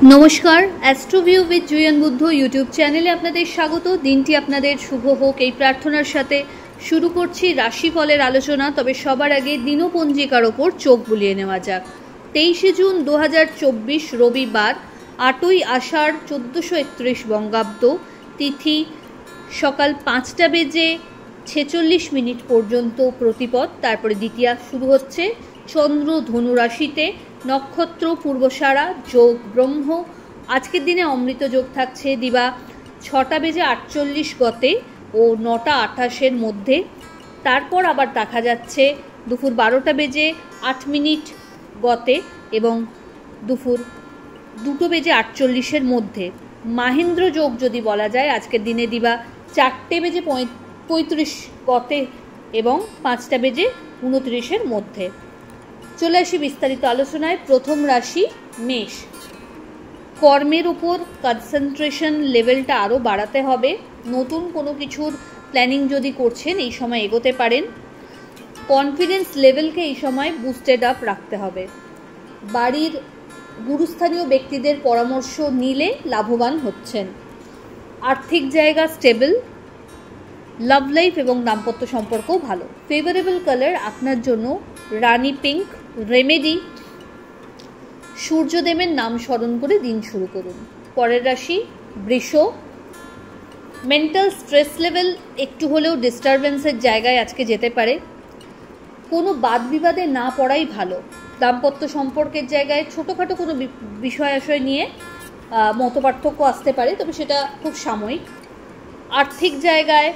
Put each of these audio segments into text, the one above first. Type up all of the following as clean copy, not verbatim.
নমস্কার, অ্যাস্ট্রোভিউ with জুয়েন Buddha YouTube চ্যানেলে আপনাদের স্বাগত। দিনটি আপনাদের শুভ হোক এই প্রার্থনার সাথে শুরু করছি রাশিফলের আলোচনা। তবে সবার আগে দিনপঞ্জিকার ওপর চোখ বুলিয়ে নেওয়া যাক। 23শে জুন 2024 রবিবার, 8ই আষাঢ় 1431 বঙ্গাব্দ, তিথি সকাল 5টা বেজে 46 মিনিট পর্যন্ত প্রতিপদ, তারপরে দ্বিতীয়া শুরু হচ্ছে। চন্দ্র ধনু রাশিতে, নক্ষত্র পূর্বসারা, যোগ ব্রহ্ম। আজকের দিনে অমৃত যোগ থাকছে দিবা 6টা বেজে 48 গতে ও 9টা 28-এর মধ্যে। তারপর আবার দেখা যাচ্ছে দুপুর 12টা বেজে 8 মিনিট গতে এবং দুপুর 2টো বেজে 48-এর মধ্যে। মাহেন্দ্র যোগ যদি বলা যায়, আজকের দিনে দিবা 4টে বেজে 35 গতে এবং 5টা বেজে 29-এর মধ্যে। চলে আসি বিস্তারিত আলোচনায়। প্রথম রাশি মেষ। কর্মের উপর কনসেন্ট্রেশন লেভেলটা আরও বাড়াতে হবে। নতুন কোনো কিছুর প্ল্যানিং যদি করছেন, এই সময় এগোতে পারেন। কনফিডেন্স লেভেলকে এই সময় বুস্টেড আপ রাখতে হবে। বাড়ির গুরুস্থানীয় ব্যক্তিদের পরামর্শ নিলে লাভবান হচ্ছেন। আর্থিক জায়গা স্টেবল। লাভ লাইফ এবং দাম্পত্য সম্পর্কও ভালো। ফেভারেবল কালার আপনার জন্য রানী পিঙ্ক। রেমেডি, সূর্যদেবের নাম স্মরণ করে দিন শুরু করুন। পরের রাশি বৃষ। মেন্টাল স্ট্রেস লেভেল একটু হলেও ডিস্টারবেন্সের জায়গায় আজকে যেতে পারে। কোনো বাদ বিবাদে না পড়াই ভালো। দাম্পত্য সম্পর্কের জায়গায় ছোটোখাটো কোনো বিষয় আশয় নিয়ে মতপার্থক্য আসতে পারে, তবে সেটা খুব সাময়িক। আর্থিক জায়গায়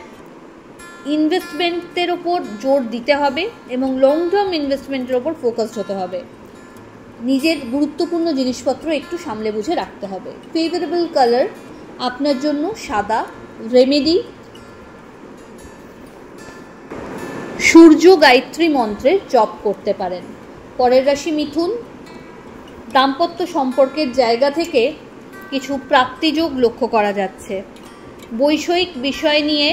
ইনভেস্টমেন্টের ওপর জোর দিতে হবে এবং লং টার্ম ইনভেস্টমেন্টের ওপর ফোকাসড হতে হবে। নিজের গুরুত্বপূর্ণ জিনিসপত্র একটু সামলে বুঝে রাখতে হবে। ফেভারেবল কালার আপনার জন্য সাদা। রেমেডি, সূর্য গায়ত্রী মন্ত্রের জপ করতে পারেন। পরের রাশি মিথুন। দাম্পত্য সম্পর্কের জায়গা থেকে কিছু প্রাপ্তিযোগ লক্ষ্য করা যাচ্ছে। বৈষয়িক বিষয় নিয়ে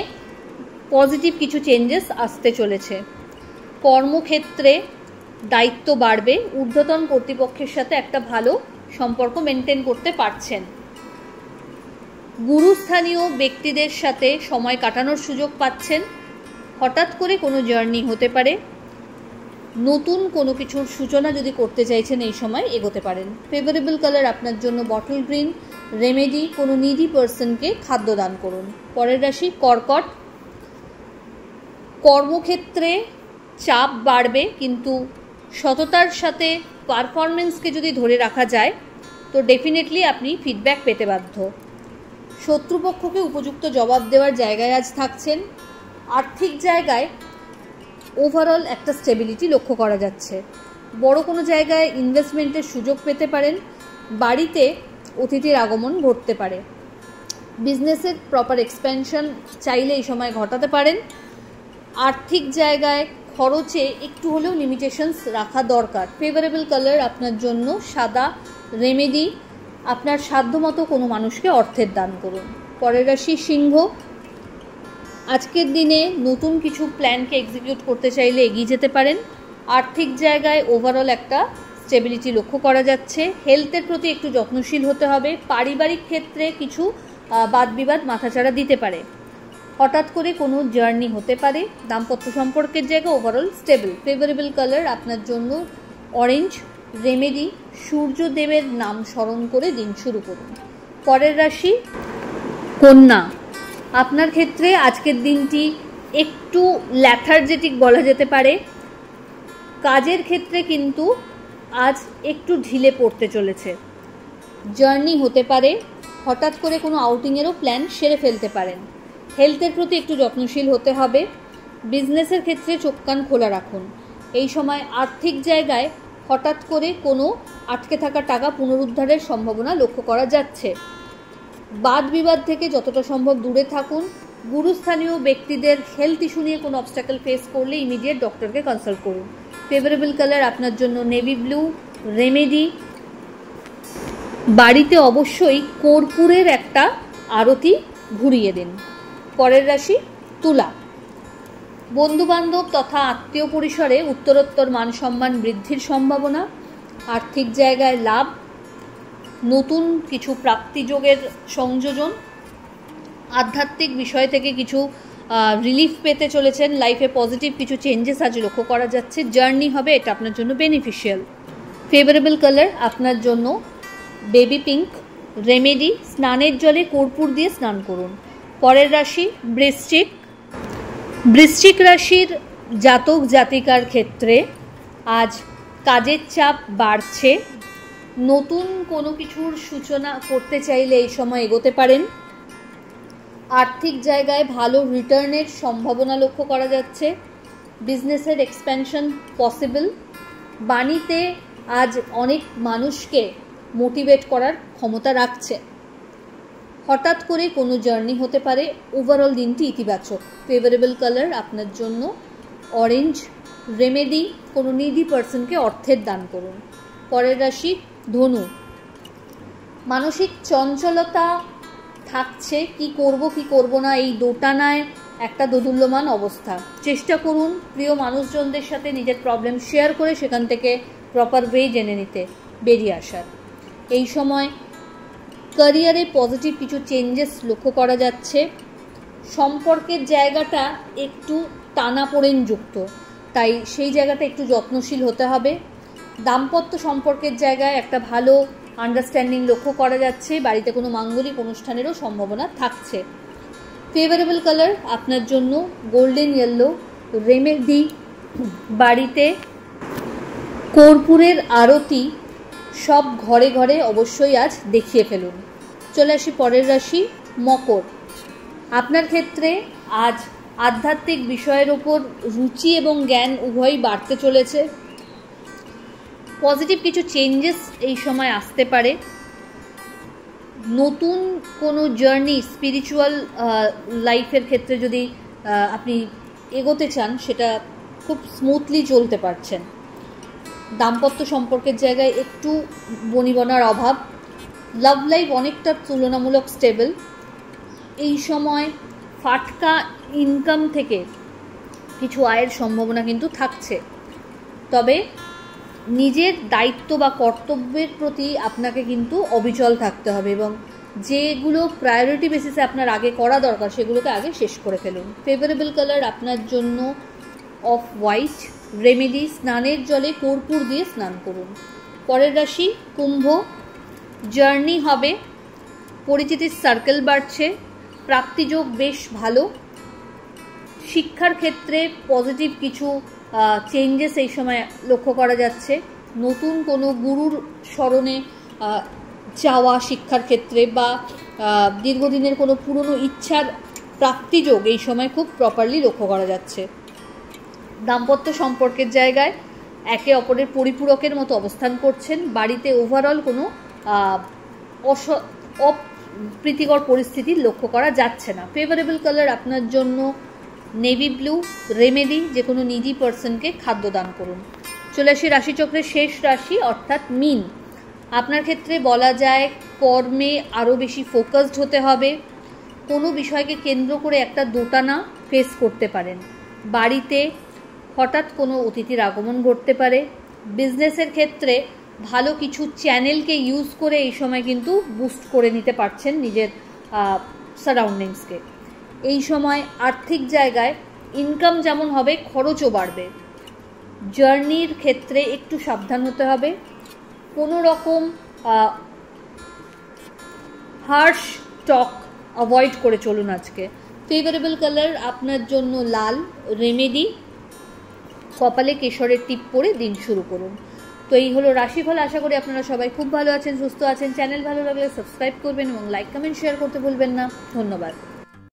পজিটিভ কিছু চেঞ্জেস আসতে চলেছে। কর্মক্ষেত্রে দায়িত্ব বাড়বে। ঊর্ধ্বতন কর্তৃপক্ষের সাথে একটা ভালো সম্পর্ক মেনটেন করতে পারছেন। গুরুস্থানীয় ব্যক্তিদের সাথে সময় কাটানোর সুযোগ পাচ্ছেন। হঠাৎ করে কোনো জার্নি হতে পারে। নতুন কোনো কিছুর সূচনা যদি করতে চাইছেন, এই সময় এগোতে পারেন। ফেভারেবল কালার আপনার জন্য বটল গ্রিন। রেমেডি, কোনো নিডি পার্সনকে খাদ্য দান করুন। পরের রাশি কর্কট। কর্মক্ষেত্রে চাপ বাড়বে, কিন্তু সততার সাথে পারফরমেন্সকে যদি ধরে রাখা যায় তো ডেফিনেটলি আপনি ফিডব্যাক পেতে বাধ্য। শত্রুপক্ষকে উপযুক্ত জবাব দেওয়ার জায়গায় আজ থাকছেন। আর্থিক জায়গায় ওভারঅল একটা স্টেবিলিটি লক্ষ্য করা যাচ্ছে। বড় কোনো জায়গায় ইনভেস্টমেন্টের সুযোগ পেতে পারেন। বাড়িতে অতিথির আগমন ঘটতে পারে। বিজনেসের প্রপার এক্সপ্যানশন চাইলে এই সময় ঘটাতে পারেন। আর্থিক জায়গায় খরচে একটু হলেও লিমিটেশনস রাখা দরকার। ফেভারেবল কালার আপনার জন্য সাদা। রেমেডি, আপনার সাধ্যমতো কোনো মানুষকে অর্থের দান করুন। পরের রাশি সিংহ। আজকের দিনে নতুন কিছু প্ল্যানকে এক্সিকিউট করতে চাইলে এগিয়ে যেতে পারেন। আর্থিক জায়গায় ওভারঅল একটা স্টেবিলিটি লক্ষ্য করা যাচ্ছে। হেলথের প্রতি একটু যত্নশীল হতে হবে। পারিবারিক ক্ষেত্রে কিছু বাদ বিবাদ মাথাচাড়া দিতে পারে। হঠাৎ করে কোনো জার্নি হতে পারে। দাম্পত্য সম্পর্কের জায়গা ওভারঅল স্টেবল। ফেভারেবল কালার আপনার জন্য অরেঞ্জ। রেমেডি, সূর্যদেবের নাম স্মরণ করে দিন শুরু করুন। পরের রাশি কন্যা। আপনার ক্ষেত্রে আজকের দিনটি একটু ল্যাথার্জেটিক বলা যেতে পারে। কাজের ক্ষেত্রে কিন্তু আজ একটু ঢিলে পড়তে চলেছে। জার্নি হতে পারে। হঠাৎ করে কোনো আউটিংয়েরও প্ল্যান সেরে ফেলতে পারেন। হেলথের প্রতি একটু যত্নশীল হতে হবে। বিজনেসের ক্ষেত্রে চোখ কান খোলা রাখুন। এই সময় আর্থিক জায়গায় হঠাৎ করে কোনো আটকে থাকা টাকা পুনরুদ্ধারের সম্ভাবনা লক্ষ্য করা যাচ্ছে। বাদ বিবাদ থেকে যতটা সম্ভব দূরে থাকুন। গুরুস্থানীয় ব্যক্তিদের হেলথ ইস্যু নিয়ে কোনো অবস্ট্যাকল ফেস করলে ইমিডিয়েট ডক্টরকে কনসাল্ট করুন। ফেভারেবল কালার আপনার জন্য নেভি ব্লু। রেমেডি, বাড়িতে অবশ্যই কর্পূরের একটা আরতি ঘুরিয়ে দিন। পরের রাশি তুলা। বন্ধুবান্ধব তথা আত্মীয় পরিসরে উত্তরোত্তর মান সম্মান বৃদ্ধির সম্ভাবনা। আর্থিক জায়গায় লাভ। নতুন কিছু প্রাপ্তিযোগের সংযোজন, আধ্যাত্মিক বিষয় থেকে কিছু রিলিফ পেতে চলেছেন, লাইফে পজিটিভ কিছু চেঞ্জেস আজ লক্ষ্য করা যাচ্ছে, জার্নি হবে, এটা আপনার জন্য বেনিফিশিয়াল। ফেভারেবল কালার আপনার জন্য বেবি পিঙ্ক। রেমেডি, স্নানের জলে কর্পূর দিয়ে স্নান করুন। পরের রাশি বৃশ্চিক। বৃশ্চিক রাশির জাতক জাতিকার ক্ষেত্রে আজ কাজের চাপ বাড়ছে। নতুন কোনো কিছুর সূচনা করতে চাইলে এই সময় এগোতে পারেন। আর্থিক জায়গায় ভালো রিটার্নের সম্ভাবনা লক্ষ্য করা যাচ্ছে। বিজনেসের এক্সপ্যানশন পসিবল। বাণীতে আজ অনেক মানুষকে মোটিভেট করার ক্ষমতা রাখছে। হঠাৎ করে কোনো জার্নি হতে পারে। ওভারঅল দিনটি ইতিবাচক। ফেভারেবল কালার আপনার জন্য অরেঞ্জ। রেমেডি, কোনো নিডি পার্সনকে অর্থের দান করুন। পরের রাশি ধনু। মানসিক চঞ্চলতা থাকছে, কি করব কি করব না, এই দোটানায় একটা দোদুল্যমান অবস্থা। চেষ্টা করুন প্রিয় মানুষজনদের সাথে নিজের প্রবলেম শেয়ার করে সেখান থেকে প্রপার ওয়ে জেনে নিতে, বেরিয়ে আসার। এই সময় ক্যারিয়ারে পজিটিভ কিছু চেঞ্জেস লক্ষ্য করা যাচ্ছে। সম্পর্কের জায়গাটা একটু টানাপোড়েনযুক্ত, তাই সেই জায়গাটা একটু যত্নশীল হতে হবে। দাম্পত্য সম্পর্কের জায়গায় একটা ভালো আন্ডারস্ট্যান্ডিং লক্ষ্য করা যাচ্ছে। বাড়িতে কোনো মাঙ্গলিক অনুষ্ঠানেরও সম্ভাবনা থাকছে। ফেভারেবল কালার আপনার জন্য গোল্ডেন ইয়েলো। রেমেডি, বাড়িতে কর্পূরের আরতি সব ঘরে ঘরে অবশ্যই আজ দেখিয়ে ফেলুন। চলে আসি পরের রাশি মকর। আপনার ক্ষেত্রে আজ আধ্যাত্মিক বিষয়ের ওপর রুচি এবং জ্ঞান উভয়ই বাড়তে চলেছে। পজিটিভ কিছু চেঞ্জেস এই সময় আসতে পারে। নতুন কোনো জার্নি, স্পিরিচুয়াল লাইফের ক্ষেত্রে যদি আপনি এগোতে চান, সেটা খুব স্মুথলি চলতে পারছেন। দাম্পত্য সম্পর্কের জায়গায় একটু বনিবনার অভাব। লাভ লাইফ অনেকটা তুলনামূলক স্টেবল। এই সময় ফাটকা ইনকাম থেকে কিছু আয়ের সম্ভাবনা কিন্তু থাকছে। তবে নিজের দায়িত্ব বা কর্তব্যের প্রতি আপনাকে কিন্তু অবিচল থাকতে হবে এবং যেগুলো প্রায়োরিটি বেসিসে আপনার আগে করা দরকার সেগুলোকে আগে শেষ করে ফেলুন। ফেভারেবল কালার আপনার জন্য অফ হোয়াইট। রেমেডি, স্নানের জলে কর্পূর দিয়ে স্নান করুন। পরের রাশি কুম্ভ। জার্নি হবে, পরিচিতির সার্কেল বাড়ছে, প্রাপ্তিযোগ বেশ ভালো। শিক্ষার ক্ষেত্রে পজিটিভ কিছু চেঞ্জেস এই সময় লক্ষ্য করা যাচ্ছে। নতুন কোনো গুরুর স্মরণে যাওয়া শিক্ষার ক্ষেত্রে বা দীর্ঘদিনের কোনো পুরনো ইচ্ছার প্রাপ্তিযোগ এই সময় খুব প্রপারলি লক্ষ্য করা যাচ্ছে। দাম্পত্য সম্পর্কের জায়গায় একে অপরের পরিপূরকের মতো অবস্থান করছেন। বাড়িতে ওভারঅল কোনো অপ্রীতিকর পরিস্থিতি লক্ষ্য করা যাচ্ছে না। ফেভারেবল কালার আপনার জন্য নেভি ব্লু। রেমেডি, যে কোনো নিডি পার্সনকে খাদ্য দান করুন। চলে আসি রাশিচক্রের শেষ রাশি অর্থাৎ মীন। আপনার ক্ষেত্রে বলা যায় কর্মে আরও বেশি ফোকাসড হতে হবে। কোনো বিষয়কে কেন্দ্র করে একটা দোটানা ফেস করতে পারেন। বাড়িতে হঠাৎ কোনো অতিথির আগমন ঘটতে পারে। বিজনেসের ক্ষেত্রে ভালো কিছু চ্যানেলকে ইউজ করে এই সময় কিন্তু বুস্ট করে নিতে পারছেন নিজের সারাউন্ডিংসকে। এই সময় আর্থিক জায়গায় ইনকাম যেমন হবে, খরচও বাড়বে। জার্নির ক্ষেত্রে একটু সাবধান হতে হবে। কোনো রকম হার্শ টক অ্যাভয়েড করে চলুন আজকে। ফেভারেবল কালার আপনার জন্য লাল। রেমেডি, কপালে কেশরের টিপ পরে দিন শুরু করুন। তো এই হলো রাশিফল। আশা করি আপনারা সবাই খুব ভালো আছেন, সুস্থ আছেন। চ্যানেল ভালো লাগলে সাবস্ক্রাইব করবেন এবং লাইক কমেন্ট শেয়ার করতে ভুলবেন না। ধন্যবাদ।